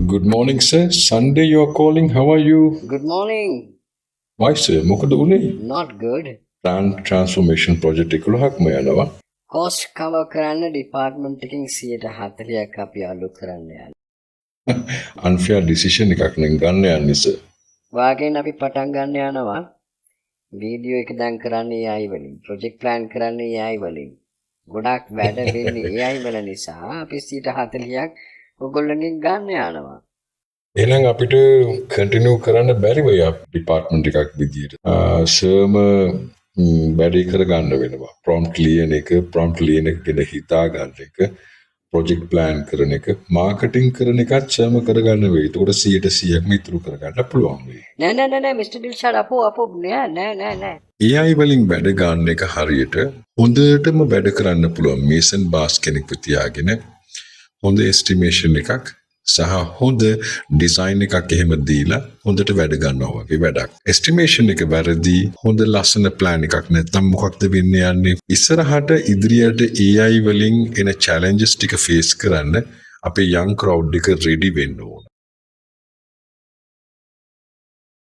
Good morning, sir. Sunday you are calling. How are you? Good morning. Why, sir? මොකද උනේ? Not good. Transformation project 11ක්ම යනවා. Cost cover කරන්න department එකකින් 140ක් අපි අලු කරන්න යනවා. Unfair decision එකක් නෙන් ගන්න යන්නේ, sir. වාගෙන් අපි පටන් ගන්න යනවා. වීඩියෝ එක දැන් කරන්නේ AI වලින්. project plan කරන්නේ AI වලින්. ගොඩක් වැඩ වෙන්නේ AI වල නිසා අපි 140ක් ඔයගොල්ලන්ගෙන් ගන්න යනවා. එහෙනම් අපිට කන්ටිනියු කරන්න බැරිව ඩිපාර්ට්මන්ට් එකක් විදියට. සර්ම වැඩේ කරගන්න වෙනවා. ප්‍රොම්ප්ට් ලියන එක, ප්‍රොම්ප්ට් ලියන එක ගැන හිතා ගන්න එක, ප්‍රොජෙක්ට් ප්ලෑන් කරන එක, මාකටිං කරන එකත් සර්ම කරගන්න වෙයි. ඒකට 100%ක්ම ඉතුරු කරගන්න පුළුවන් වෙයි. නෑ මිස්ටර් ඩිල්ෂාඩ් අපෝ නෑ. AI වලින් වැඩ ගන්න එක හරියට හොඳටම වැඩ කරන්න පුළුවන් මේසන් බාස් කෙනෙක්ව තියාගෙන හොඳ එස්ටිමේෂන් එකක් සහ හොඳ ඩිසයින් එකක් එහෙම දීලා හොඳට වැඩ ගන්නවා වගේ වැඩක්. එස්ටිමේෂන් එක වැරදි, හොඳ ලස්සන ප්ලෑන් එකක් නැත්නම් මොකක්ද වෙන්නේ යන්නේ? ඉස්සරහට ඉදිරියට AI වලින් එන චැලෙන්ජස් ටික ෆේස් කරන්න අපේ යන් ක්‍රවුඩ් එක රෙඩි වෙන්න ඕන.